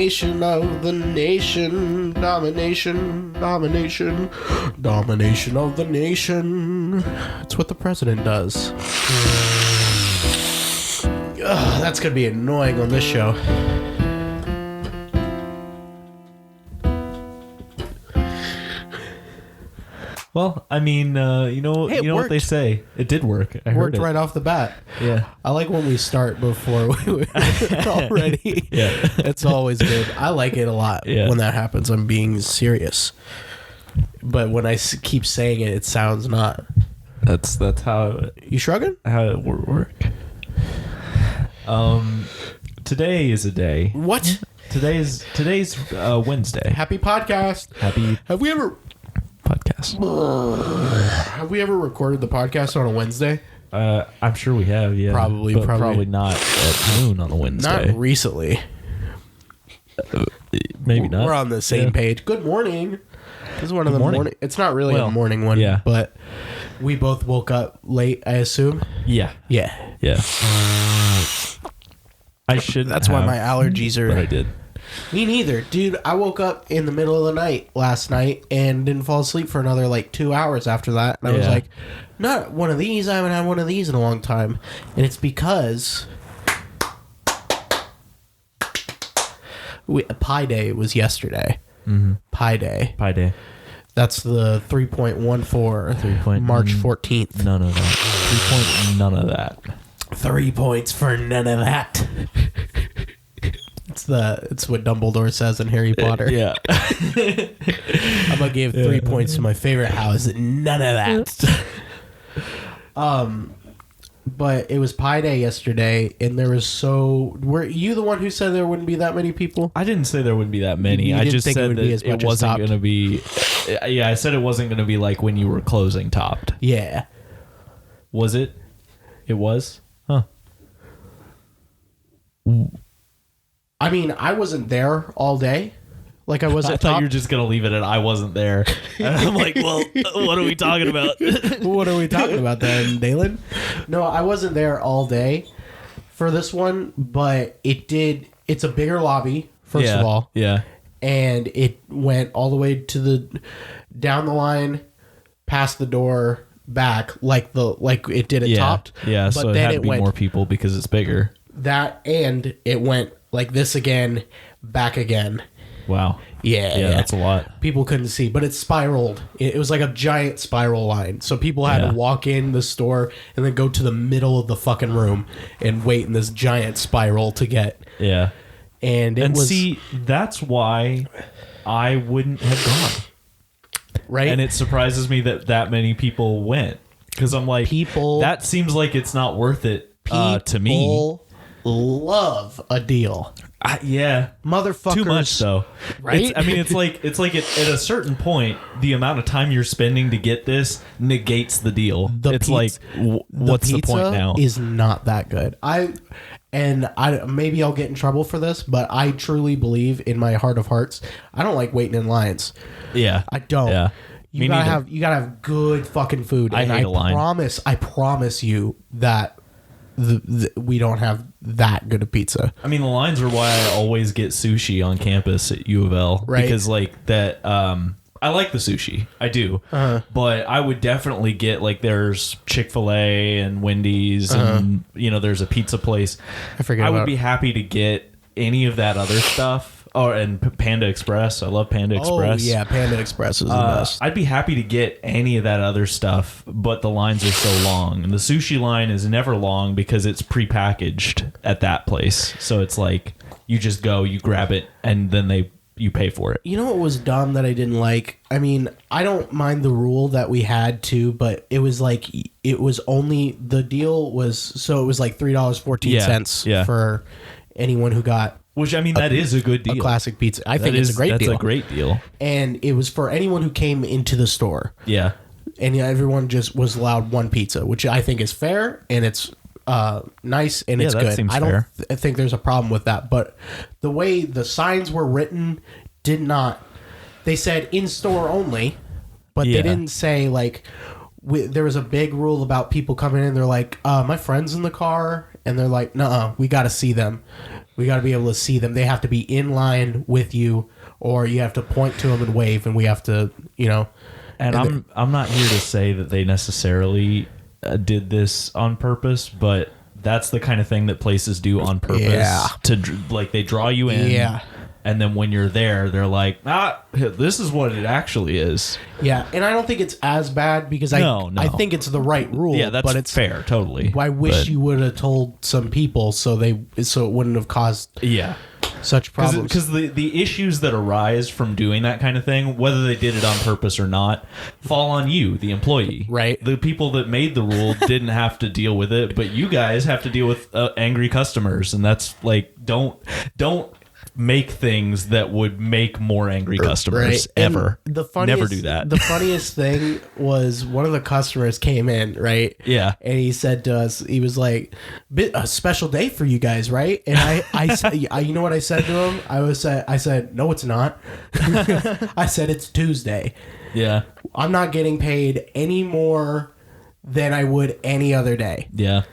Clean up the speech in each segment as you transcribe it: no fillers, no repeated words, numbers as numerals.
Domination of the nation. Domination. Domination. Domination of the nation. That's what the president does. Ugh, that's going to be annoying on this show. Well, I mean, you know what they say. It did work. I heard Worked it right off the bat. Yeah. I like when we start before we already. Yeah. It's always good. I like it a lot when that happens. I'm being serious. But when I keep saying it, it sounds not. That's how You shrugging? it work. Today is a day. What? Today's Wednesday. Happy podcast. Happy Have we ever podcast. recorded the podcast on a Wednesday? I'm sure we have, yeah. Probably. Probably not at noon on a Wednesday. Not recently. Maybe not. We're on the same page. Good morning. This is one of the morning. It's not really a morning one, but we both woke up late, I assume. Yeah. Yeah. I should. That's why my allergies are. But I did. Me neither, dude. I woke up in the middle of the night last night and didn't fall asleep for another 2 hours after that. And I was like, not one of these. I haven't had one of these in a long time. And it's because Pi Day was yesterday. Mm-hmm. Pi Day. That's the 3.14, March 14th. None of that. 3 point none of that. 3 points for none of that. It's what Dumbledore says in Harry Potter. Yeah. I'm gonna give 3 points to my favorite house. None of that. But it was Pi Day yesterday, and there was were you the one who said there wouldn't be that many people? I didn't say there wouldn't be that many. You I didn't just think it said would that be as much it as wasn't Topped? going to be. Yeah, I said it wasn't going to be like when you were closing Topped. Yeah. Was it? It was? Huh. I mean, I wasn't there all day. Like I wasn't. I thought you were just going to leave it at I wasn't there. And I'm like, well, what are we talking about? What are we talking about then, Dalen? No, I wasn't there all day for this one, but it's a bigger lobby, first of all. Yeah. And it went all the way to down the line, past the door, back, like it did at Topped. Yeah, but so it then had to be more people because it's bigger. That, and it went like this again, back again. Wow. Yeah, that's a lot. People couldn't see, but it spiraled. It was like a giant spiral line. So people had to walk in the store and then go to the middle of the fucking room and wait in this giant spiral to get. Yeah. And see, that's why I wouldn't have gone. Right. And it surprises me that many people went. Because I'm like, that seems like it's not worth it to me. People love a deal. Yeah, motherfuckers. Too much though, right? It's like at a certain point, the amount of time you're spending to get this negates the deal. What's the point now? Is not that good. I maybe I'll get in trouble for this, but I truly believe in my heart of hearts, I don't like waiting in lines. Yeah, I don't. Yeah. You gotta have good fucking food. I hate a line. I promise you that we don't have that good a pizza. I mean, the lines are why I always get sushi on campus at U of L, right? Because I like the sushi, I do, but I would definitely get there's Chick-fil-A and Wendy's, and there's a pizza place. I would be happy to get any of that other stuff. Oh, and Panda Express. I love Panda Express. Oh, yeah, Panda Express is the best. I'd be happy to get any of that other stuff, but the lines are so long. And the sushi line is never long because it's prepackaged at that place. So it's like you just go, you grab it, and then you pay for it. You know what was dumb that I didn't like? I mean, I don't mind the rule that we had to, but it was only the deal was so it was like $3.14 for anyone who got. Which, I mean, that is a good deal. A classic pizza. I think it's a great deal. That's a great deal. And it was for anyone who came into the store. Yeah. And everyone just was allowed one pizza, which I think is fair, and it's nice, and it's good. Seems I don't fair. think there's a problem with that. But the way the signs were written did not... They said in-store only, but they didn't say, there was a big rule about people coming in. They're like, my friend's in the car, and they're like, nuh-uh, we got to see them. We got to be able to see them. They have to be in line with you, or you have to point to them and wave, and we have to, And I'm not here to say that they necessarily did this on purpose, but that's the kind of thing that places do on purpose. Yeah. They draw you in. Yeah. And then when you're there, they're like, this is what it actually is. Yeah, and I don't think it's as bad because I think it's the right rule. Yeah, that's fair, totally. I wish you would have told some people so it wouldn't have caused such problems. Because the issues that arise from doing that kind of thing, whether they did it on purpose or not, fall on you, the employee. Right. The people that made the rule didn't have to deal with it, but you guys have to deal with angry customers, and that's like don't make things that would make more angry customers ever. Never do that. The funniest thing was one of the customers came in, right? Yeah. And he said to us, he was like, a special day for you guys, right? And I said, you know what I said to him? I said, no, it's not. I said, it's Tuesday. Yeah. I'm not getting paid any more than I would any other day. Yeah.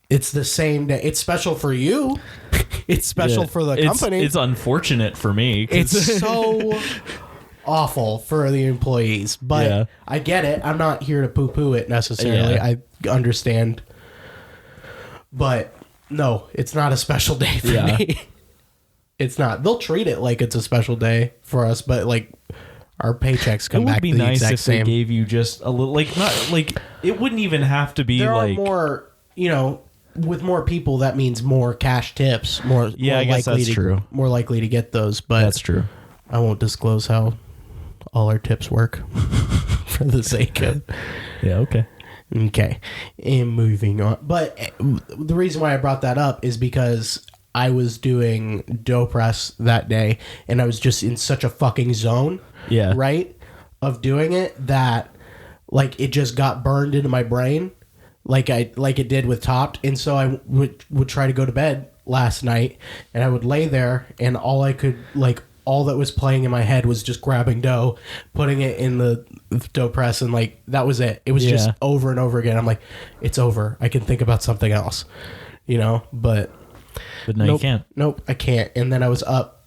It's the same day. It's special for you. It's special for the company. It's unfortunate for me. It's so awful for the employees. But I get it. I'm not here to poo-poo it necessarily. I understand. But no, it's not a special day for me. It's not. They'll treat it like it's a special day for us, but like our paychecks come back the exact same. It would be nice if they gave you just a little, it wouldn't even have to be there are more, with more people, that means more cash tips. I guess that's true. More likely to get those, but that's true. I won't disclose how all our tips work for the sake of. Yeah. Okay. Okay. And moving on, but the reason why I brought that up is because I was doing dough press that day, and I was just in such a fucking zone. Yeah. Right. Of doing it that, it just got burned into my brain. Like it did with Topped, and so I would try to go to bed last night, and I would lay there, and all that was playing in my head was just grabbing dough, putting it in the dough press, and that was it. It was just over and over again. I'm like, it's over. I can think about something else, but no, you can't. Nope, I can't. And then I was up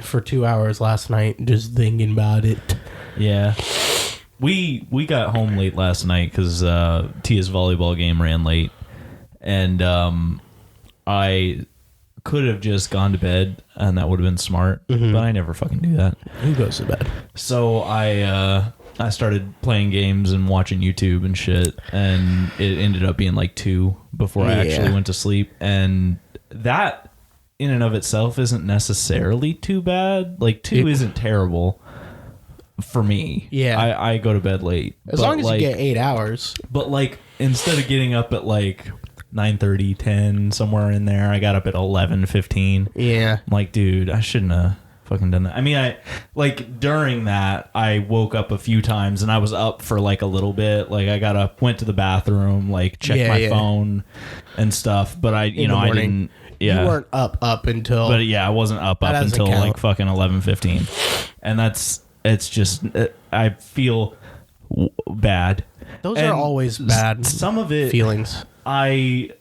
for 2 hours last night just thinking about it. Yeah. We got home late last night because Tia's volleyball game ran late, and I could have just gone to bed, and that would have been smart, but I never fucking do that. Who goes to bed? So I started playing games and watching YouTube and shit, and it ended up being 2 before I actually went to sleep, and that in and of itself isn't necessarily too bad. 2 isn't terrible. For me, I go to bed late. As long as you get 8 hours. But instead of getting up at 9:30, 10, somewhere in there, I got up at 11:15. Yeah. I'm like, dude, I shouldn't have fucking done that. I mean, during that, I woke up a few times and I was up for a little bit. I got up, went to the bathroom, checked my phone and stuff. But I didn't. Yeah. You weren't up until. But I wasn't up until fucking 11:15, and it's just, I feel bad. Those are always bad. Some of it feelings. I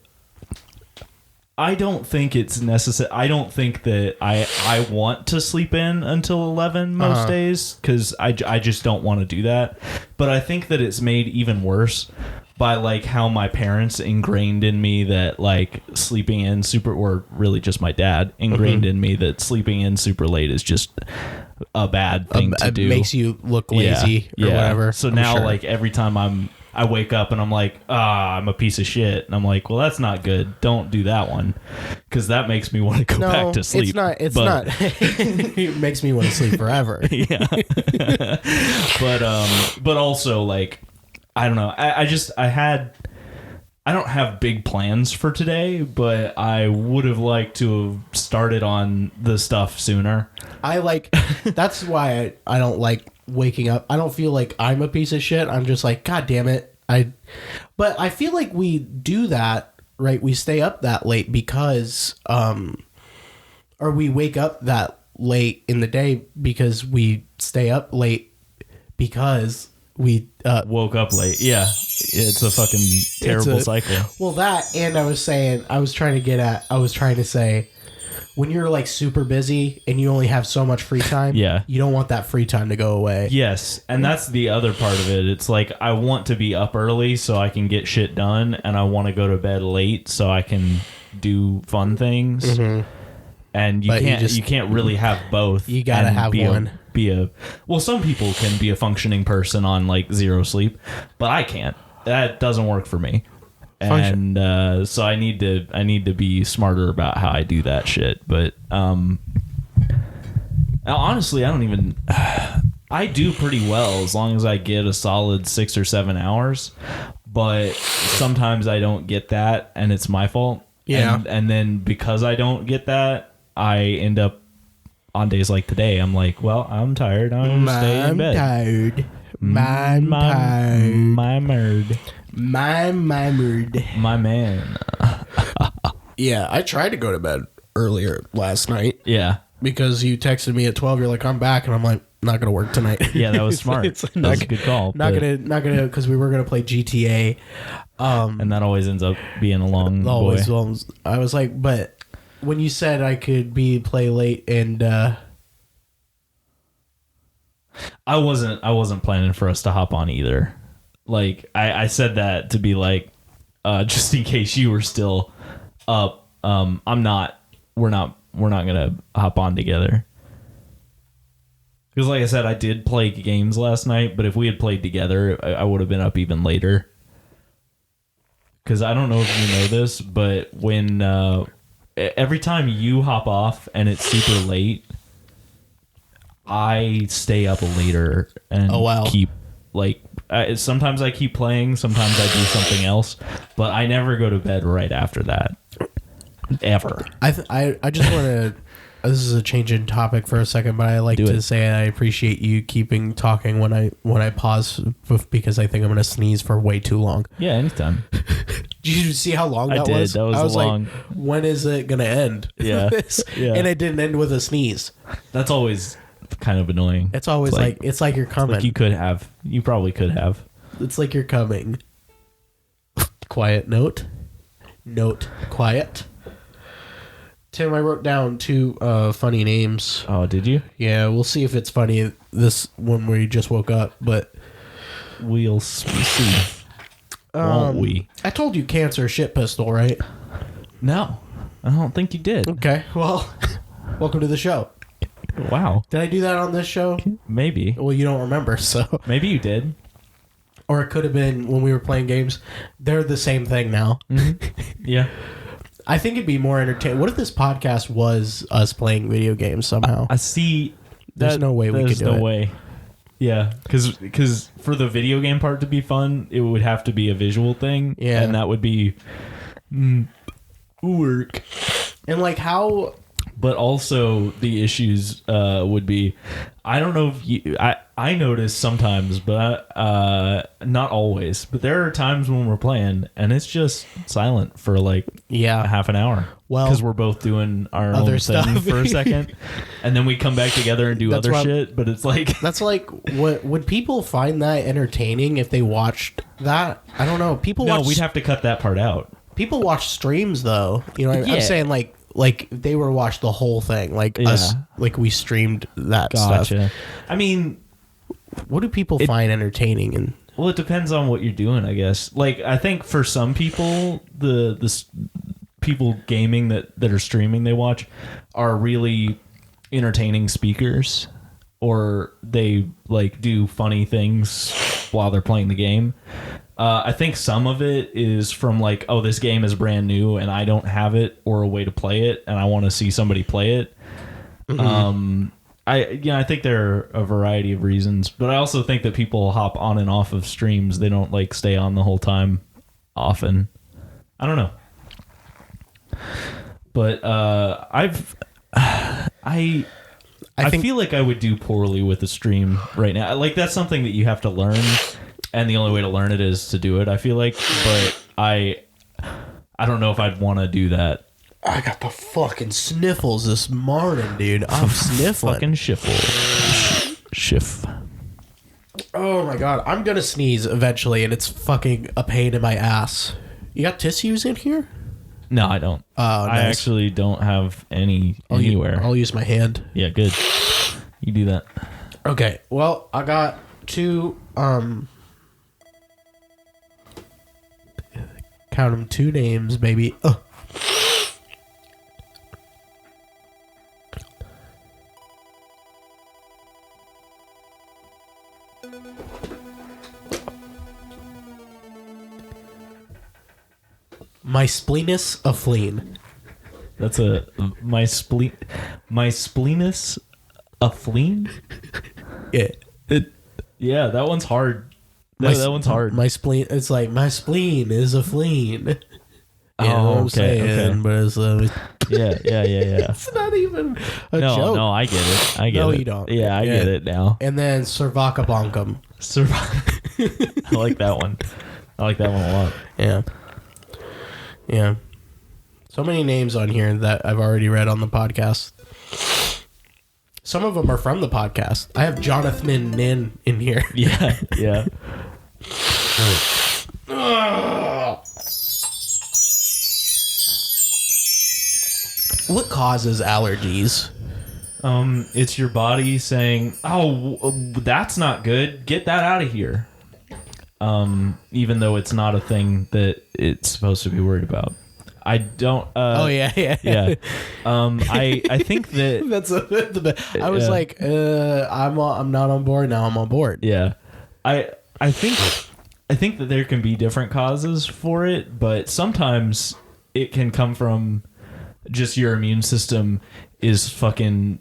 don't think it's necessary. I don't think that I want to sleep in until 11 most days, because I just don't want to do that. But I think that it's made even worse by how my parents ingrained in me that sleeping in super, or really just my dad ingrained in me that sleeping in super late is just a bad thing to do. It makes you look lazy or whatever. So now every time I wake up and I'm like, I'm a piece of shit, and I'm like, well, that's not good. Don't do that one, because that makes me want to go back to sleep. It's not. It makes me want to sleep forever. Yeah. But also I don't know. I don't have big plans for today, but I would have liked to have started on the stuff sooner. That's why I don't like waking up. I don't feel like I'm a piece of shit. I'm just like, God damn it. But I feel like we do that, right? We stay up that late because, or we wake up that late in the day because we stay up late because we woke up late. Yeah, it's a fucking terrible cycle. Well, that, and I was trying to say, when you're like super busy and you only have so much free time, you don't want that free time to go away. Yes, and that's the other part of it. It's like I want to be up early so I can get shit done, and I want to go to bed late so I can do fun things. Mm-hmm. And you can't really have both. You gotta have one. Well, some people can be a functioning person on like zero sleep, but I can't. That doesn't work for me. And so I need to be smarter about how I do that shit. But honestly, I do pretty well as long as I get a solid 6 or 7 hours. But sometimes I don't get that, and it's my fault. Yeah. And then because I don't get that, I end up on days like today. I'm like, well, I'm tired. I'm stay in bed. Tired. My man. Yeah, I tried to go to bed earlier last night. Yeah. Because you texted me at 12, you're like, I'm back, and I'm like, not gonna work tonight. Yeah, that was smart. That was a good call. Not gonna because we were gonna play GTA. And that always ends up being a long boy. I was like, but when you said I could play late and I wasn't planning for us to hop on either. Like I said that to be like, just in case you were still up. We're not gonna hop on together. Because like I said, I did play games last night, but if we had played together, I would have been up even later. Because I don't know if you know this, but when every time you hop off and it's super late, I stay up later and keep sometimes I keep playing, sometimes I do something else, but I never go to bed right after that. Ever. I just want to. This is a change in topic for a second, but I like to say I appreciate you keeping talking when I pause because I think I'm going to sneeze for way too long. Yeah, anytime. Did you see how long that was? That was long. Like, when is it going to end? Yeah. Yeah. And it didn't end with a sneeze. That's always kind of annoying. It's always it's like you're coming. Like you probably could have. It's like you're coming. Quiet note. Quiet. Tim, I wrote down 2 funny names. Oh, did you? Yeah, we'll see if it's funny this one where you just woke up, but we'll see. Won't we? I told you cancer shit pistol, right? No, I don't think you did. Okay, well, welcome to the show. Wow. Did I do that on this show? Maybe. Well, you don't remember, so. Maybe you did. Or it could have been when we were playing games. They're the same thing now. Mm-hmm. Yeah. I think it'd be more entertaining. What if this podcast was us playing video games somehow? I see. There's no way we could do it. There's no way. Yeah, because for the video game part to be fun, it would have to be a visual thing. Yeah. And that would be work. And like how... But also the issues would be, I don't know if you, I notice sometimes, but not always. But there are times when we're playing and it's just silent for like a half an hour. Well, because we're both doing our own thing for a second, and then we come back together and do other shit. But it's like that's like what would people find that entertaining if they watched that? I don't know. We'd have to cut that part out. People watch streams though. You know, I'm saying like they were watched the whole thing, like us, like we streamed that stuff. I mean, what do people find entertaining? And well, it depends on what you're doing, I guess. Like, I think for some people, the people gaming that are streaming they watch are really entertaining speakers, or they like do funny things while they're playing the game. I think some of it is from like, oh, this game is brand new and I don't have it or a way to play it, and I want to see somebody play it. Mm-hmm. I think there are a variety of reasons, but I also think that people hop on and off of streams. They don't like stay on the whole time often. I don't know. But I feel like I would do poorly with the stream right now. Like, that's something that you have to learn. And the only way to learn it is to do it, I feel like. But I don't know if I'd want to do that. I got the fucking sniffles this morning, dude. I'm sniffling. Fucking shiffle. Shiff. Oh, Oh my god, I'm gonna sneeze eventually, and it's fucking a pain in my ass. You got tissues in here? No, I don't. Oh, nice. I actually don't have any anywhere. I'll use my hand. Yeah, good. You do that. Okay, well, I got two, count them, 2 names, baby. My spleenus a fleen. That's my spleenus a fleen? Yeah, that one's hard. That one's hard. My spleen, it's like, my spleen is a fleen. You know what I'm saying? Okay. But it's, yeah. it's not even a joke. No, I get it. I get it. No, you don't. Yeah, I get it now. And then Cervacabonkum. I like that one. I like that one a lot. Yeah. Yeah. So many names on here that I've already read on the podcast. Some of them are from the podcast. I have Jonathan Nin in here. Yeah. What causes allergies? It's your body saying, "Oh, that's not good. Get that out of here." Even though it's not a thing that it's supposed to be worried about. I don't. Yeah. I think that I was like, I'm not on board now. I'm on board. Yeah, I think that there can be different causes for it, but sometimes it can come from just your immune system is fucking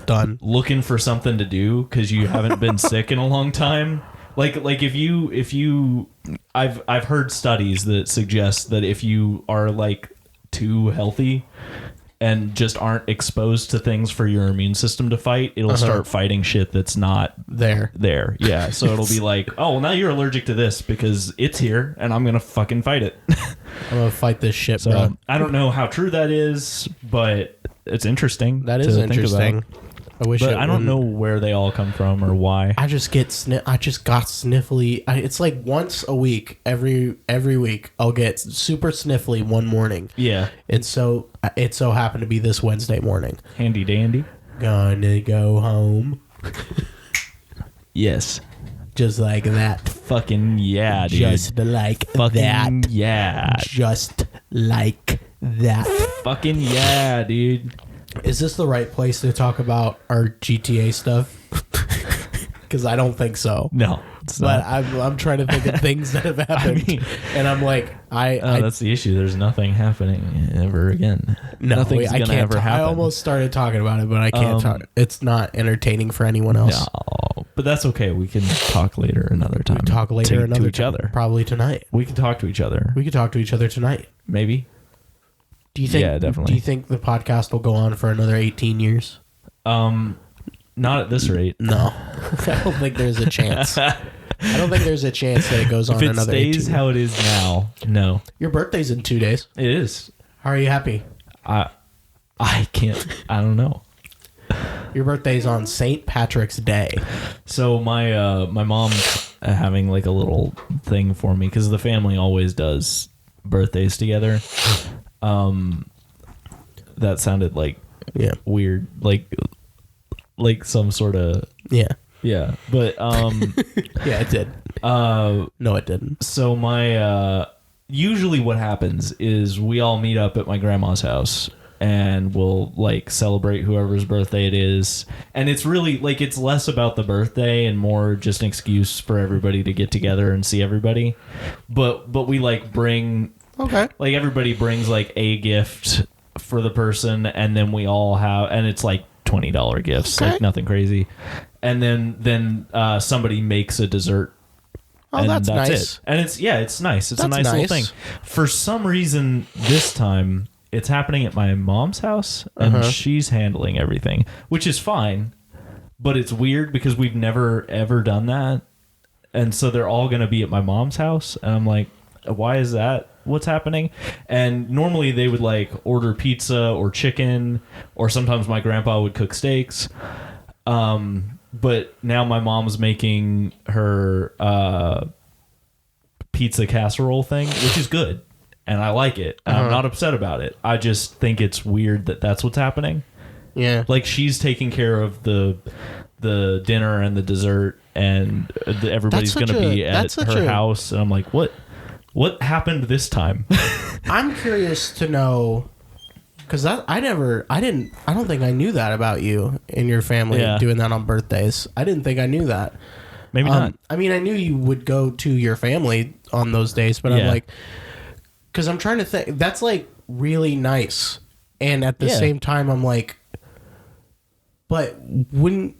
done looking for something to do because you haven't been sick in a long time. Like if you I've heard studies that suggest that if you are like too healthy and just aren't exposed to things for your immune system to fight, it'll start fighting shit that's not there. Yeah. So it'll be like, oh, well, now you're allergic to this because it's here and I'm going to fucking fight it. I'm going to fight this shit, so, bro. I don't know how true that is, but it's interesting. That is interesting. I wish. But I don't know where they all come from or why. I just got sniffly. It's like once a week, every week, I'll get super sniffly one morning. Yeah. And so it so happened to be this Wednesday morning. Handy dandy. Gonna go home. Yes. Just like that. Fucking yeah, dude. Just like fucking that. Yeah. Just like that. Fucking yeah, dude. Is this the right place to talk about our GTA stuff? Because I don't think so. No, it's not. But I'm trying to think of things that have happened, and I'm like, that's the issue. There's nothing happening ever again. No, nothing's gonna ever happen. I almost started talking about it, but I can't talk. It's not entertaining for anyone else. No, but that's okay. We can talk later another time. We talk later another to each time, other. Probably tonight. We can talk to each other. We could talk to each other tonight. Maybe. Do you think? Yeah, definitely. Do you think the podcast will go on for another 18 years? Not at this rate. No, I don't think there's a chance. I don't think there's a chance that it goes on another 18 years. If it stays how it is now, no. Your birthday's in 2 days. It is. How are you happy? I can't. I don't know. Your birthday's on St. Patrick's Day. So my mom's having like a little thing for me because the family always does birthdays together. That sounded like weird, like some sort of yeah, but yeah, it did. No, it didn't. So my usually what happens is we all meet up at my grandma's house and we'll like celebrate whoever's birthday it is, and it's really like it's less about the birthday and more just an excuse for everybody to get together and see everybody, but we like bring like everybody brings like a gift for the person, and then we all have, and it's like $20 gifts, like nothing crazy, and then somebody makes a dessert. Oh, and that's nice. It. And it's nice. It's a nice little thing. For some reason this time it's happening at my mom's house, and she's handling everything, which is fine, but it's weird because we've never ever done that, and so they're all going to be at my mom's house, and I'm like, why is that? What's happening? And normally they would like order pizza or chicken, or sometimes my grandpa would cook steaks. But now my mom's making her pizza casserole thing, which is good. And I like it. I'm not upset about it. I just think it's weird that that's what's happening. Yeah. Like she's taking care of the dinner and the dessert, and everybody's going to be at her house. And I'm like, what happened this time? I'm curious to know, because I don't think I knew that about you and your family doing that on birthdays. I didn't think I knew that. Maybe not. I mean, I knew you would go to your family on those days, but I'm like, because I'm trying to think, that's like really nice. And at the same time, I'm like, but wouldn't,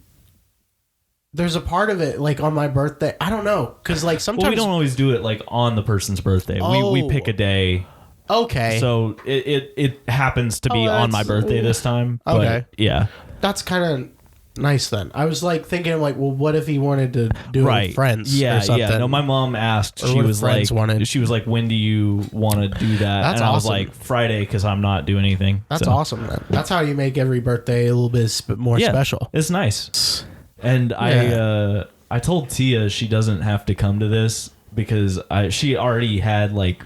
there's a part of it like on my birthday, I don't know, because like sometimes we don't always do it like on the person's birthday. We pick a day. Okay. So it happens to be on my birthday this time. But okay. Yeah. That's kind of nice then. I was like thinking like, well, what if he wanted to do it with friends or something? Yeah. No, my mom asked. She was like, when do you want to do that? That's and I was like, Friday, because I'm not doing anything. That's awesome. Then. That's how you make every birthday a little bit more special. It's nice. And I told Tia she doesn't have to come to this because she already had like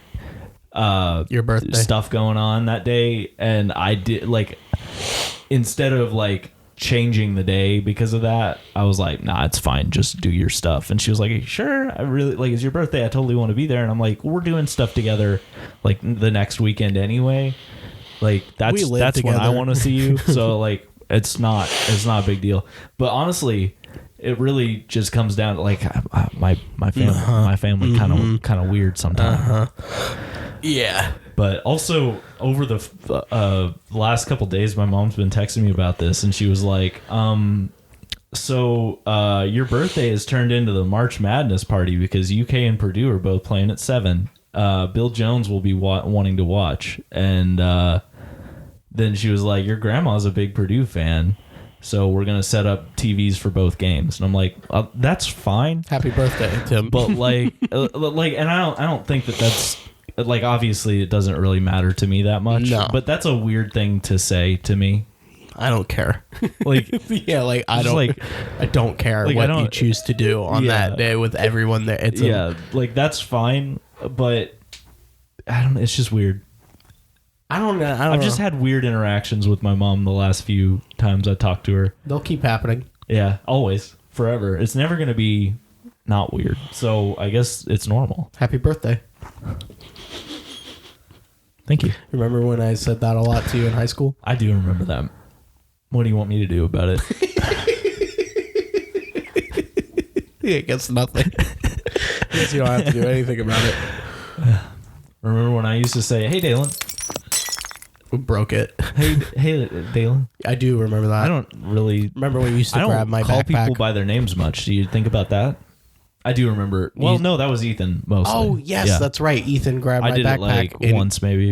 your birthday stuff going on that day, and I did like, instead of like changing the day because of that, I was like, nah, it's fine, just do your stuff. And she was like, sure, I really like, it's your birthday, I totally want to be there. And I'm like, we're doing stuff together like the next weekend anyway, like that's when I want to see you. So like it's not a big deal. But honestly, it really just comes down to like my family kind of weird sometimes. Yeah. But also over the last couple days, my mom's been texting me about this, and she was like, so your birthday is turned into the March Madness party because UK and Purdue are both playing at 7. Bill Jones will be wanting to watch. And then she was like, your grandma's a big Purdue fan, so we're going to set up TVs for both games. And I'm like, that's fine. Happy birthday, Tim. But like, and I don't think that's, like, obviously it doesn't really matter to me that much. No. But that's a weird thing to say to me. I don't care. Like, yeah, like I don't care like, what you choose to do on that day with everyone there. It's like that's fine, but I don't know, it's just weird. I don't know. I've just had weird interactions with my mom the last few times I talked to her. They'll keep happening. Yeah, always, forever. It's never going to be not weird. So I guess it's normal. Happy birthday. Thank you. Remember when I said that a lot to you in high school? I do remember that. What do you want me to do about it? I guess nothing. I guess you don't have to do anything about it. Remember when I used to say, hey, Dalen? We broke it. Hey, Dalen? I do remember that. I don't really... Remember when you used to grab my backpack? I don't call people by their names much. Do you think about that? I do remember. Well, no, that was Ethan mostly. Oh, yes, that's right. Ethan grabbed my backpack. I did it like once maybe.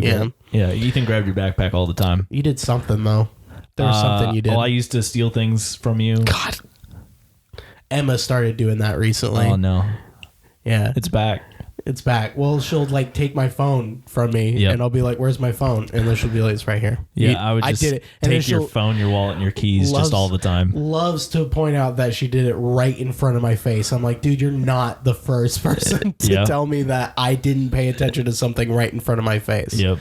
Yeah, Ethan grabbed your backpack all the time. You did something, though. There was something you did. Oh, I used to steal things from you. God. Emma started doing that recently. Oh, no. Yeah. It's back. It's back. Well, she'll like take my phone from me, and I'll be like, "Where's my phone?" And then she'll be like, "It's right here." Yeah, I did it. And take your phone, your wallet, and your keys just all the time. Loves to point out that she did it right in front of my face. I'm like, dude, you're not the first person to tell me that I didn't pay attention to something right in front of my face. Yep.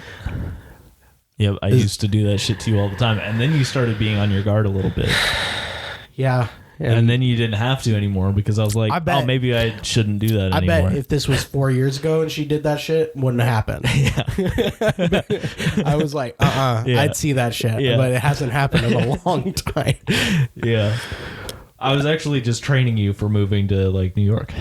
I used to do that shit to you all the time, and then you started being on your guard a little bit. Yeah. And then you didn't have to anymore because I was like, oh, maybe I shouldn't do that anymore. I bet if this was 4 years ago and she did that shit, wouldn't happen. I was like, I'd see that shit. But it hasn't happened in a long time. Yeah. I was actually just training you for moving to like New York.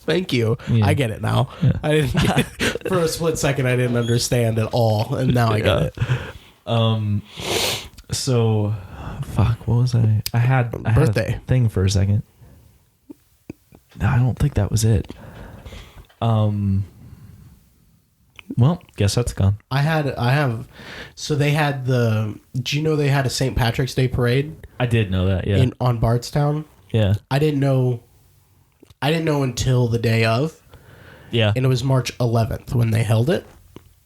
Thank you. Yeah. I get it now. Yeah. I didn't get it. For a split second, I didn't understand at all. And now I get it. So... Fuck, what was I? I had birthday a thing for a second. No, I don't think that was it. Well, guess that's gone. I have. So they had do you know they had a St. Patrick's Day parade? I did know that. Yeah. On Bardstown. Yeah. I didn't know until the day of. Yeah. And it was March 11th when they held it.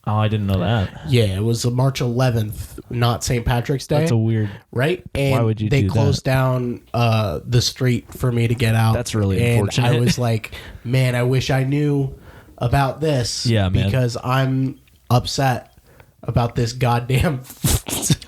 Oh, I didn't know that. Yeah, it was March 11th, not St. Patrick's Day. That's a weird... Right? And why would you they do closed that? down the street for me to get out. That's really and unfortunate. I was like, man, I wish I knew about this. Yeah, man. Because I'm upset about this goddamn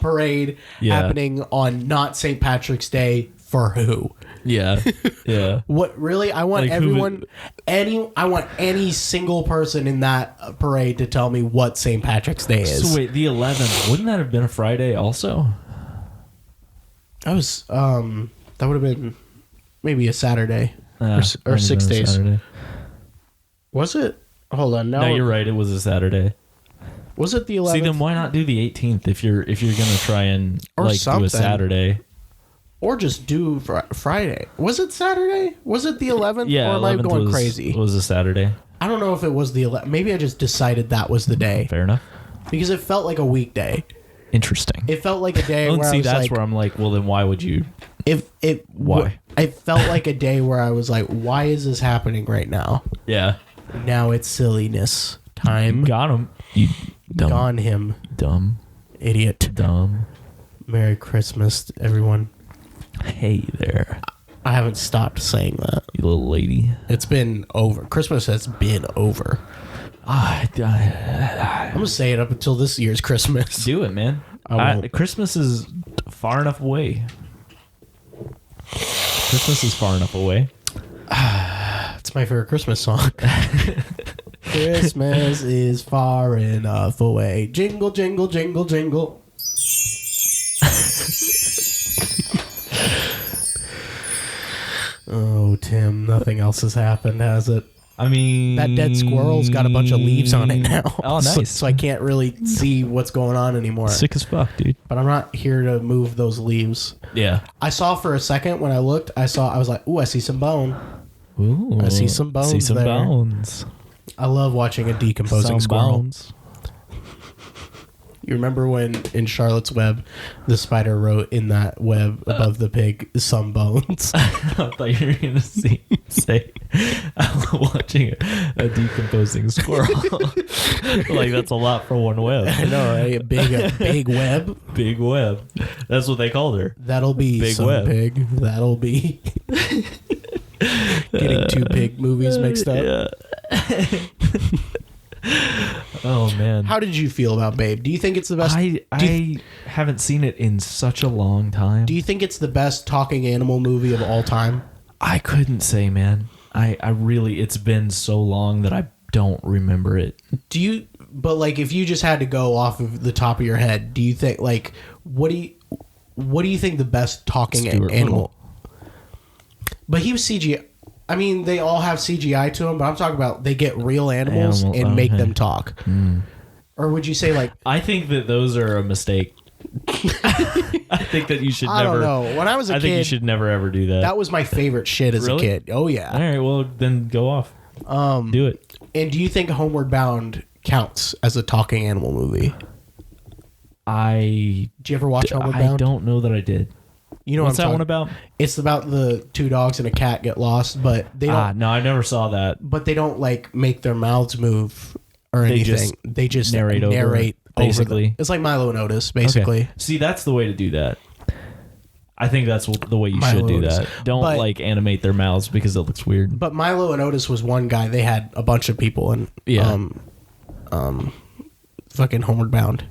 parade happening on not St. Patrick's Day for who? Yeah. Yeah. What really? I want everyone, I want any single person in that parade to tell me what St. Patrick's Day is. So wait, the 11th, wouldn't that have been a Friday also? That was, that would have been maybe a Saturday or 6 days. Saturday. Was it? Hold on. No, you're right. It was a Saturday. Was it the 11th? See, then why not do the 18th if you're gonna try and or like something. do a Saturday? Or just do Friday. Was it Saturday? Was it the 11th? Yeah, or am I going crazy? It was a Saturday. I don't know if it was the 11th. Maybe I just decided that was the day. Fair enough. Because it felt like a weekday. Interesting. It felt like a day where I was that's like... where I'm like, well, then why would you... Why? It felt like a day where I was like, why is this happening right now? Yeah. Now it's silliness time. Got him. You dumb. Gone him. Dumb. Idiot. Dumb. Merry Christmas, everyone. Hey there. I haven't stopped saying that. You little lady. It's been over. Christmas has been over. I'm going to say it up until this year's Christmas. Do it, man. Christmas is far enough away. Christmas is far enough away. It's my favorite Christmas song. Christmas is far enough away. Jingle, jingle, jingle, jingle. Oh, Tim, nothing else has happened, has it? I mean... That dead squirrel's got a bunch of leaves on it now. Oh, nice. So I can't really see what's going on anymore. Sick as fuck, dude. But I'm not here to move those leaves. Yeah. I saw for a second when I looked, I was like, ooh, I see some bone. Ooh. I see some bones. See some there. bones. I love watching a decomposing squirrel. Bones. You remember when in Charlotte's Web, the spider wrote in that web above the pig, some bones? I thought you were going to say, I love watching a decomposing squirrel. Like, that's a lot for one web. I know, right? A big web. Big web. That's what they called her. That'll be Big some web. pig. That'll be... Getting two pig movies mixed up. Yeah. Oh man, how did you feel about Babe? Do you think it's the best? I haven't seen it in such a long time. Do you think it's the best talking animal movie of all time? I couldn't say, man. I really, it's been so long that I don't remember it. But like, if you just had to go off of the top of your head, do you think like what do you think the best talking animal? But he was CGI. I mean, they all have CGI to them, but I'm talking about they get real animals and make them talk. Mm. Or would you say like... I think that those are a mistake. I think that you should never... I don't know. When I was a kid... I think you should never ever do that. That was my favorite shit as a kid. Oh, yeah. All right, well, then go off. Do it. And do you think Homeward Bound counts as a talking animal movie? Did you ever watch Homeward Bound? I don't know that I did. You know what's that one about? It's about the two dogs and a cat get lost, but they don't. No, I never saw that. But they don't like make their mouths move or anything. They just narrate basically. Over it's like Milo and Otis, basically. Okay. See, that's the way to do that. I think that's the way you should do that. Don't like animate their mouths because it looks weird. But Milo and Otis was one guy. They had a bunch of people and fucking Homeward Bound.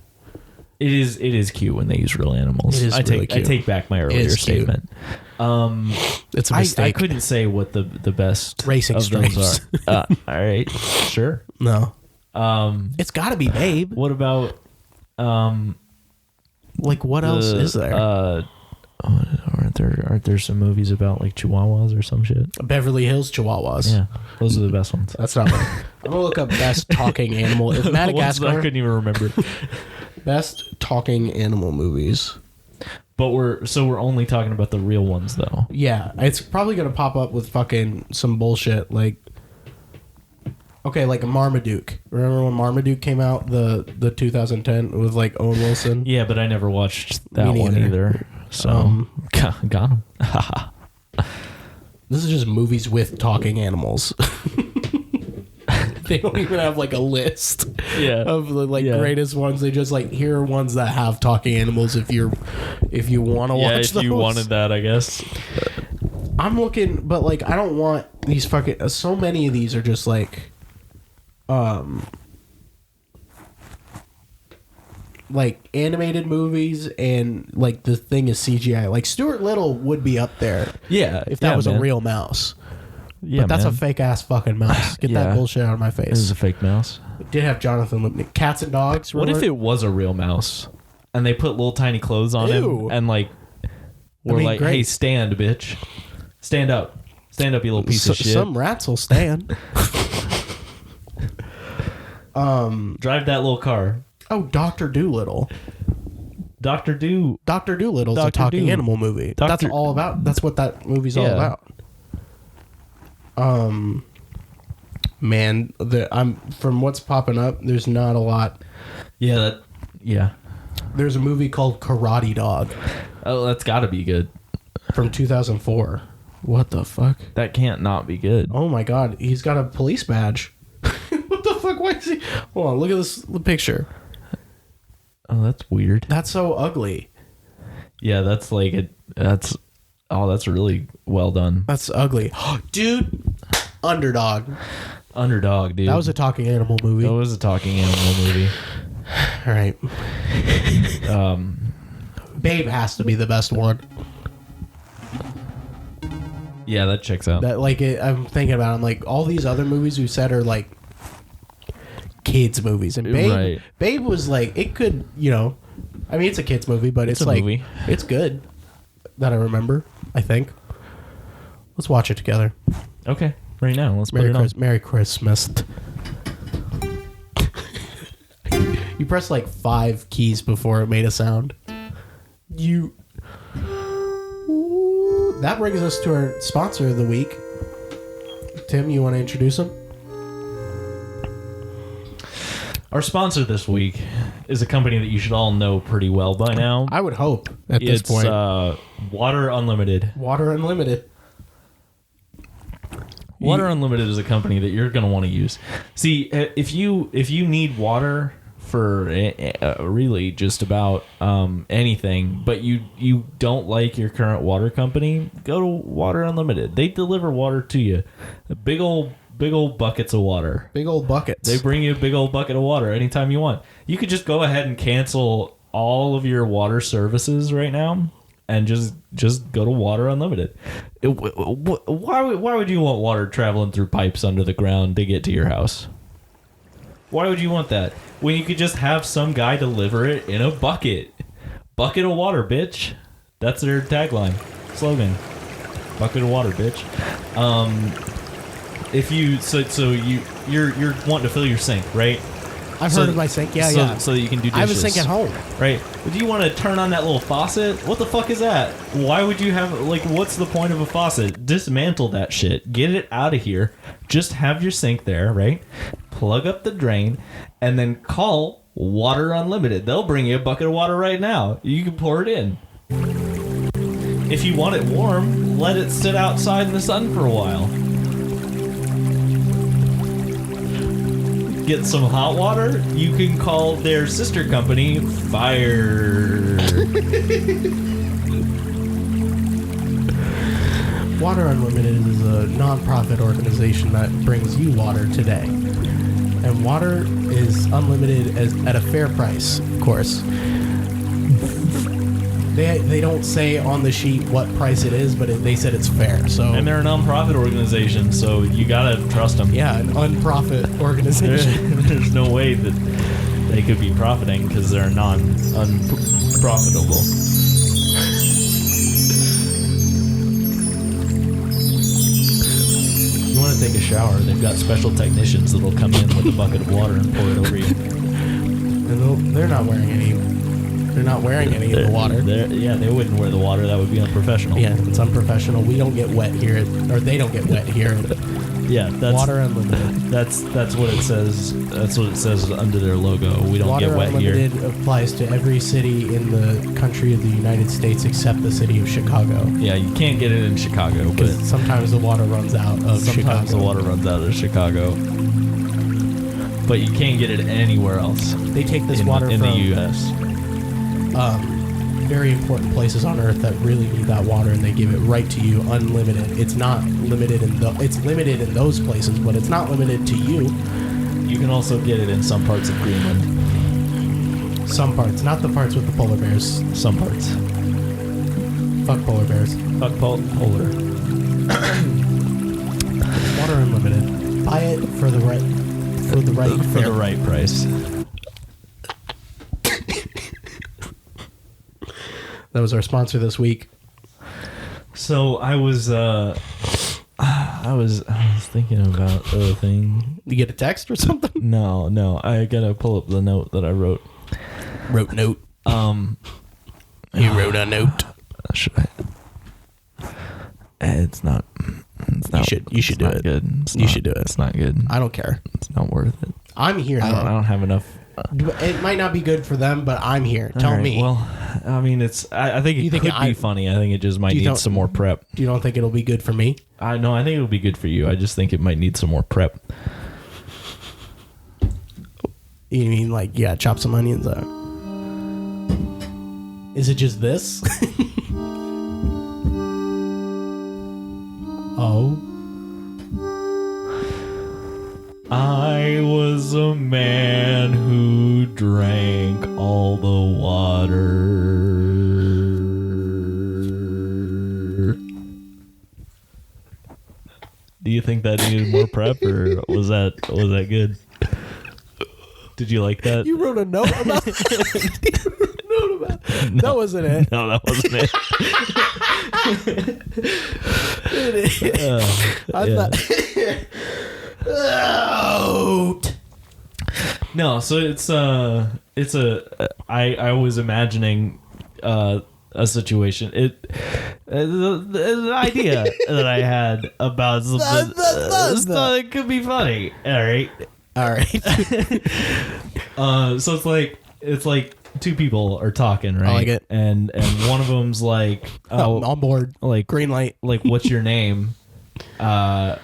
It is cute when they use real animals. I take back my earlier statement. It's a mistake. I couldn't say what the best Racing of Stripes those are. All right, sure. No. It's got to be Babe. What about like what else is there? Aren't there some movies about like Chihuahuas or some shit? Beverly Hills Chihuahuas. Yeah, those are the best ones. That's not one. I'm gonna look up best talking animal. Is Madagascar? I couldn't even remember. Best talking animal movies. But we're only talking about the real ones though. Yeah, it's probably gonna pop up with fucking some bullshit like. Okay, like a Marmaduke. Remember when Marmaduke came out, the 2010 with like Owen Wilson? Yeah, but I never watched that one either. So got him. This is just movies with talking animals. They don't even have like a list of the greatest ones. They just like, here are ones that have talking animals if you want to watch if those. you wanted that, I guess. I'm looking, but like I don't want these fucking. So many of these are just like animated movies, and like the thing is CGI. Like Stuart Little would be up there, if that was a real mouse. Yeah, but that's a fake ass fucking mouse. Get that bullshit out of my face. This is a fake mouse. It did have Jonathan Lipnick. Cats and dogs. What if it was a real mouse and they put little tiny clothes on him and like were like, great. Hey, stand, bitch, stand up, you little piece of shit. Some rats will stand. Drive that little car. Oh, Dr. Dolittle. Dr. Dolittle's a talking animal movie. That's all about. That's what that movie's all about. Man, I'm from what's popping up. There's not a lot. Yeah. There's a movie called Karate Dog. Oh, that's got to be good. From 2004. What the fuck? That can't not be good. Oh my god, he's got a police badge. What the fuck? Why is he? Hold on, look at the picture. Oh, that's weird. That's so ugly. Yeah, that's like that's really well done. That's ugly. Dude, Underdog, dude. That was a talking animal movie. That was a talking animal movie. All right. Babe has to be the best one. Yeah, that checks out. I'm thinking about it, I'm like, all these other movies we said are like kids movies, and Babe was like, it could, I mean, it's a kids movie, but it's like movie. It's good. That I remember, I think. Let's watch it together. Okay, right now. Let's put it on. Merry Christmas. You pressed like 5 keys before it made a sound. That brings us to our sponsor of the week. Tim, you want to introduce him? Our sponsor this week is a company that you should all know pretty well by now. I would hope at this point. It's Water Unlimited. Water Unlimited. Water Unlimited is a company that you're going to want to use. See, if you need water for really just about anything, but you don't like your current water company, go to Water Unlimited. They deliver water to you. Big old buckets of water. Big old buckets. They bring you a big old bucket of water anytime you want. You could just go ahead and cancel all of your water services right now and just go to Water Unlimited. Why would you want water traveling through pipes under the ground to get to your house? Why would you want that when you could just have some guy deliver it in a bucket? Bucket of water, bitch. That's their tagline, slogan. Bucket of water, bitch. If you you're wanting to fill your sink, right? I've heard of my sink. Yeah. So that you can do dishes. I have a sink at home, right? But do you want to turn on that little faucet? What the fuck is that? Why would you have what's the point of a faucet? Dismantle that shit. Get it out of here. Just have your sink there, right? Plug up the drain, and then call Water Unlimited. They'll bring you a bucket of water right now. You can pour it in. If you want it warm, let it sit outside in the sun for a while. Get some hot water, you can call their sister company Fire. Water Unlimited is a non-profit organization that brings you water today. And water is unlimited at a fair price, of course. They don't say on the sheet what price it is, but they said it's fair. So, and they're a non-profit organization, so you gotta trust them. Yeah, an unprofit organization. There's no way that they could be profiting because they're unprofitable. You want to take a shower? They've got special technicians that'll come in with a bucket of water and pour it over you. And they're not wearing any. They're not wearing any of the water. They wouldn't wear the water. That would be unprofessional. Yeah, it's unprofessional. We don't get wet here, or they don't get wet here. Yeah, that's Water Unlimited. That's what it says. That's what it says under their logo. We don't get wet here. Water Unlimited applies to every city in the country of the United States except the city of Chicago. Yeah, you can't get it in Chicago, but sometimes the water runs out of Chicago. Sometimes the water runs out of Chicago. but you can't get it anywhere else. They take this water in from the U.S. Very important places on Earth that really need that water, and they give it right to you, unlimited. It's not limited it's limited in those places, but it's not limited to you. You can also get it in some parts of Greenland. Some parts, not the parts with the polar bears. Some parts. Fuck polar bears. Fuck polar. Water unlimited. Buy it for the right price. That was our sponsor this week. So I was thinking about the thing. You get a text or something? No. I gotta pull up the note that I wrote. Note. You wrote a note. Should I? It's not. You should do it. Good. You should do it. It's not good. I don't care. It's not worth it. I'm here. I don't have enough. It might not be good for them, but I'm here. Tell me. Well, I mean, I think it could be funny. I think it just might need some more prep. You don't think it'll be good for me? No, I think it'll be good for you. I just think it might need some more prep. You mean like, yeah, chop some onions out? Is it just this? Oh. I was a man who drank all the water. Do you think that needed more prep, or was that good? Did you like that? You wrote a note about that? No, that wasn't it. No, that wasn't it. No, so I was imagining a situation. The idea that I had about something it could be funny. All right. So it's like two people are talking, right? I like it. And one of them's like, I'm on board. Like green light. Like, what's your name? So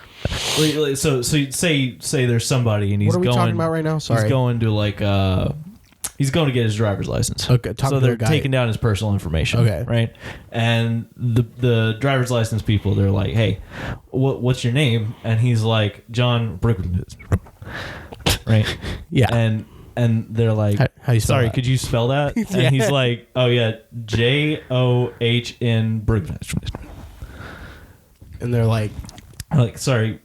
say there's somebody and he's what are we talking about right now? Sorry. He's going to he's going to get his driver's license. Okay. So they're taking down his personal information. Okay. Right. And the driver's license people, they're like, hey, what's your name? And he's like, John Brooklyn. Right. Yeah. And they're like, how you spell sorry, that? could you spell that? Yeah. And he's like, oh yeah, JOHN Brooklyn. And they're like, sorry,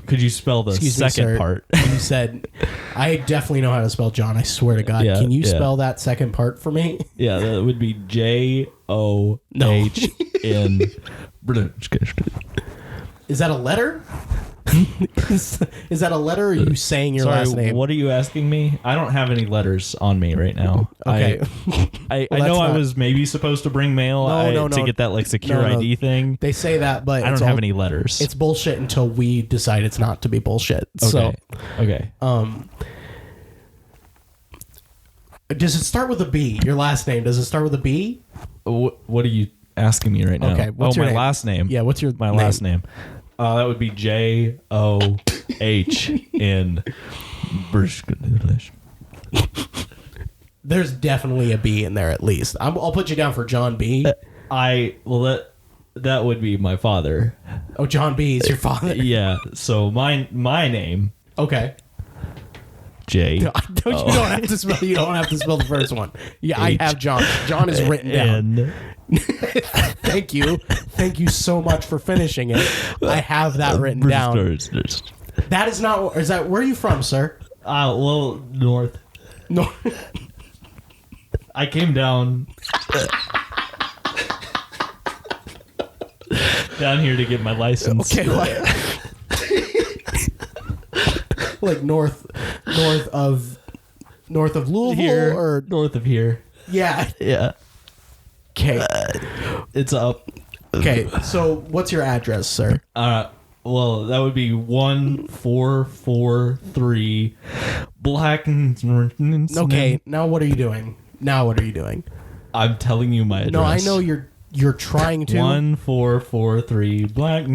could you spell the second part? You said, I definitely know how to spell John. I swear to God. Yeah, Can you spell that second part for me? Yeah, that would be JOHN. Is that a letter? Is that a letter, or are you saying your last name? What are you asking me? I don't have any letters on me right now. Okay. I know I was maybe supposed to bring mail to get that like secure ID thing. They say that, but I don't have any letters. It's bullshit until we decide it's not to be bullshit. Okay. Okay. Does it start with a B? Your last name, does it start with a B? What are you asking me right now? Okay. What's your my name? last name. Yeah. What's your last name? That would be JOHN. There's definitely a B in there at least. I'll put you down for John B. That would be my father. Oh, John B is your father. Yeah. So my name. Okay. J. You don't have to spell. You don't have to spell the first one. Yeah, I have John. John is written down. Thank you so much for finishing it. I have that written down. That is not. Is that where are you from, sir? Well, north. I came down here to get my license. Okay. Like north of Louisville here, or north of here. Yeah. Okay. It's up. Okay. So what's your address, sir? Well, that would be 1443 Black. Okay. Now what are you doing? I'm telling you my address. No, I know you're trying to. 1443 Black.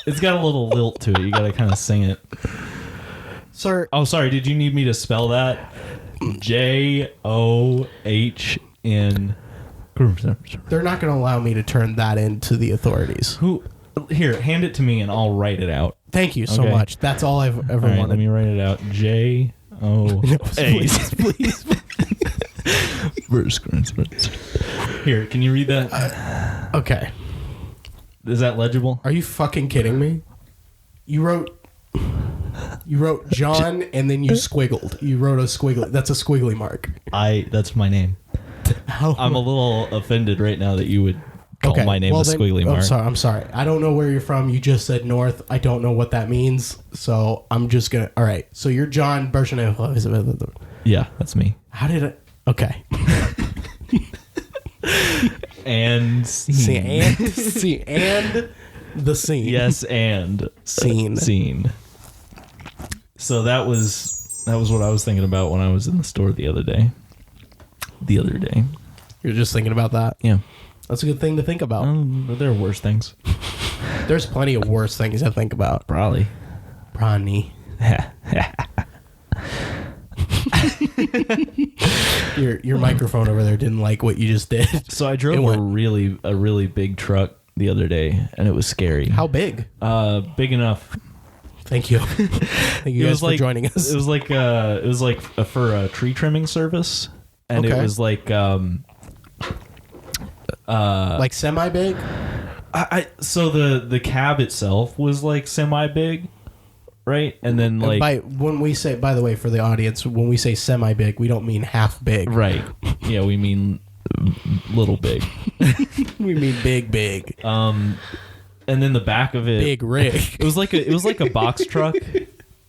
It's got a little lilt to it. You got to kind of sing it. Sir. Oh, sorry. Did you need me to spell that? JOHN. They're not going to allow me to turn that into the authorities. Who? Here, hand it to me and I'll write it out. Thank you so much. That's all I've ever wanted. Let me write it out. JOH. Please. Here, can you read that? Okay. Is that legible? Are you fucking kidding me? You wrote John and then you squiggled. You wrote a squiggly. That's a squiggly mark. That's my name. I'm a little offended right now that you would call my name a squiggly mark. I'm sorry. I don't know where you're from. You just said north. I don't know what that means. So I'm just going to... All right. So you're John Bershon. Yeah, that's me. How did it... Okay. And scene. And the scene. Yes, and scene. So that was what I was thinking about when I was in the store the other day. You're just thinking about that? Yeah. That's a good thing to think about. But there are worse things. There's plenty of worse things to think about. Probably. Your microphone over there didn't like what you just did. So I drove a really big truck the other day, and it was scary. How big? Big enough. Thank you. Thank you guys for joining us. It was like for a tree trimming service, and it was like semi big. So the cab itself was like semi big. Right, and then when we say, by the way, for the audience, when we say semi big, we don't mean half big. Right. Yeah, we mean little big. We mean big. And then the back of it, big rig. It was like a box truck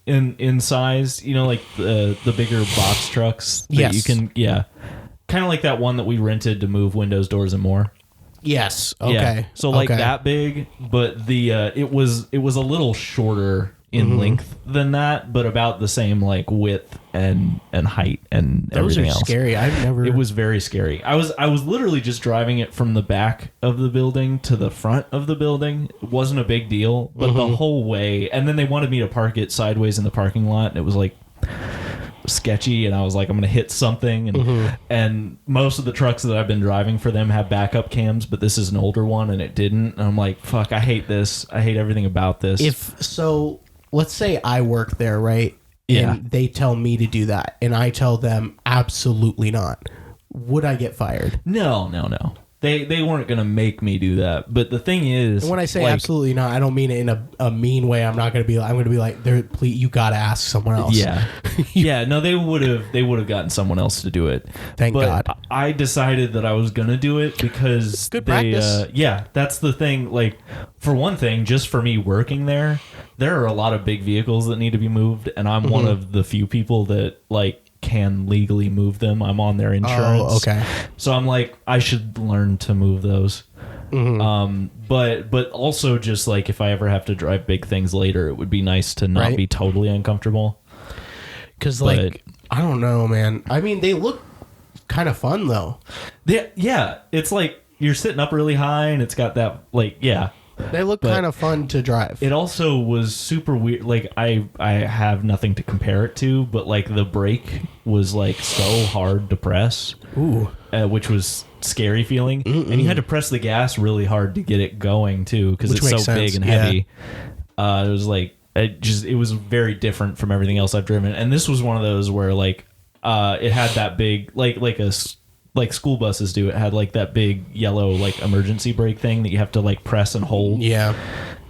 in size. You know, like the bigger box trucks. That you can kind of like that one that we rented to move windows, doors, and more. Yes. Okay. Yeah. So that big, but the it was a little shorter in length than that, but about the same like width and height and everything else. Scary. It was very scary. I was literally just driving it from the back of the building to the front of the building. It wasn't a big deal, but the whole way, and then they wanted me to park it sideways in the parking lot, and it was like sketchy, and I was like, I'm gonna hit something, and most of the trucks that I've been driving for them have backup cams, but this is an older one and it didn't, and I'm like, fuck, I hate this. I hate everything about this. Let's say I work there, right? Yeah. And they tell me to do that, and I tell them absolutely not. Would I get fired? No. They weren't going to make me do that. But the thing is... And when I say absolutely not, I don't mean it in a mean way. I'm going to be like, please, you got to ask someone else. Yeah. Yeah, no, they would have gotten someone else to do it. Thank God. I decided that I was going to do it because... Good practice. That's the thing. Like, for one thing, just for me working there are a lot of big vehicles that need to be moved, and I'm one of the few people that, like, can legally move them. I'm on their insurance. Oh, okay. So I'm like, I should learn to move those. But also just like if I ever have to drive big things later, it would be nice to not be totally uncomfortable. Because I don't know, man. I mean, they look kind of fun though. Yeah. It's like you're sitting up really high and it's got that They look kind of fun to drive. It also was super weird. Like I have nothing to compare it to, but like the brake was like so hard to press. Ooh. Which was scary feeling. And you had to press the gas really hard to get it going too, because it's so big and heavy. It was like it was very different from everything else I've driven. And this was one of those where like it had that big like school buses do. It had like that big yellow like emergency brake thing that you have to like press and hold. Yeah.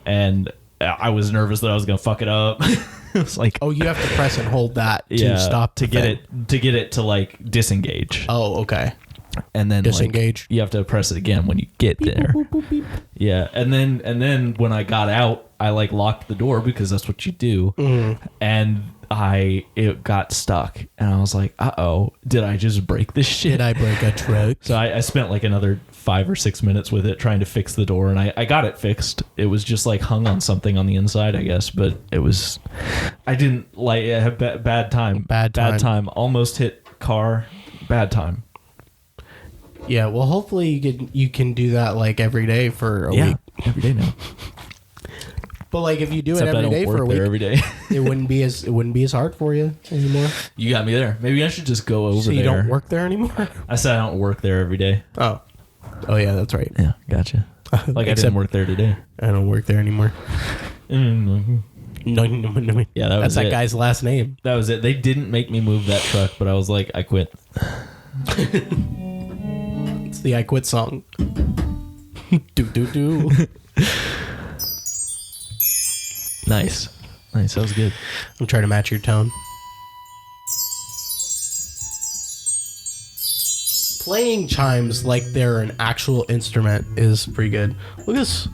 And I was nervous that I was gonna fuck it up. It was like, oh, you have to press and hold that to stop to get it to like disengage. Oh, okay. And then disengage. Like, you have to press it again when you get there. Beep, boop, boop, beep. Yeah, and then when I got out, I like locked the door because that's what you do. And it got stuck, and I was like, uh-oh, did I just break this shit? Did I break a truck? So I spent like another 5 or 6 minutes with it trying to fix the door, and I got it fixed. It was just like hung on something on the inside, I guess, but I didn't like it. I had bad time. Almost hit car. Bad time. Yeah, well, hopefully you can do that like every day for a week. Every day now. But like if you do it every day for a week, every day. it wouldn't be as hard for you anymore. You got me there. Maybe I should just go over there. So you don't work there anymore? I said I don't work there every day. Oh yeah, that's right. Yeah, gotcha. Like I didn't work there today. I don't work there anymore. No. Yeah, that's that guy's last name. That was it. They didn't make me move that truck, but I was like, I quit. It's the I Quit song. do. Nice. That was good. I'm trying to match your tone. Playing chimes like they're an actual instrument is pretty good. Look at this.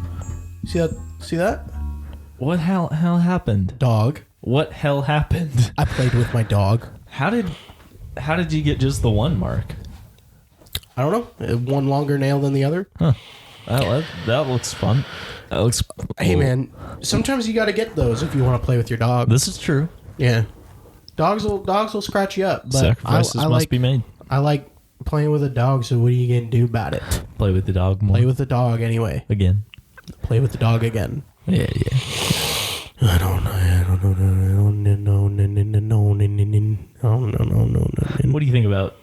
See that? What hell happened? Dog. What hell happened? I played with my dog. How did you get just the one mark? I don't know. One longer nail than the other. Huh. That looks fun. That looks cool. Hey man, sometimes you got to get those if you want to play with your dog. This is true. Yeah. Dogs will scratch you up, but sacrifices must be made. I like playing with a dog, so what are you going to do about it? Play with the dog more. Play with the dog anyway. Again. Play with the dog again. Yeah. I don't know. What do you think about?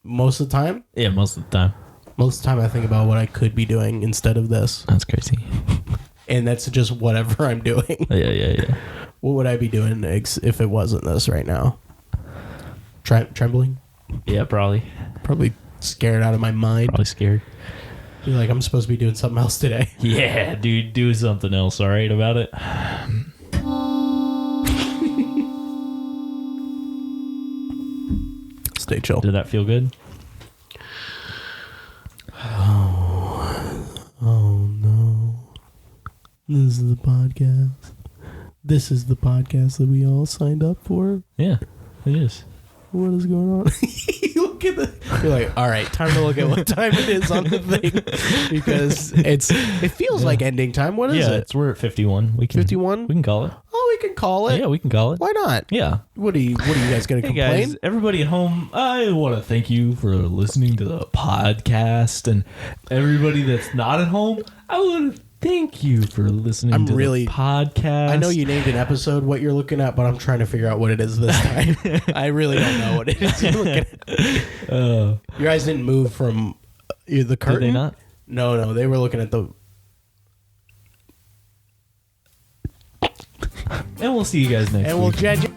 Most of the time? Yeah, most of the time. Most of the time I think about what I could be doing instead of this. That's crazy. And that's just whatever I'm doing. Yeah. What would I be doing if it wasn't this right now? Trembling? Yeah, probably. Probably scared out of my mind. Probably scared. Be like, I'm supposed to be doing something else today. Yeah, dude, do something else, all right, about it. Stay chill. Did that feel good? Oh no. This is the podcast. This is the podcast that we all signed up for. Yeah, it is. What is going on? You look at you're like, all right, time to look at what time it is on the thing. Because it feels like ending time. What is it? We're at 51. 51? We can call it. Oh, we can call it. Yeah, we can call it. Why not? Yeah. What are you guys going to complain? Guys, everybody at home, I want to thank you for listening to the podcast, and everybody that's not at home, I want to thank you for listening to the podcast. I know you named an episode what you're looking at, but I'm trying to figure out what it is this time. I really don't know what it is you're looking at. Your eyes didn't move from the curtain? Did they not? No, they were looking at the... And we'll see you guys next week. And we'll judge you.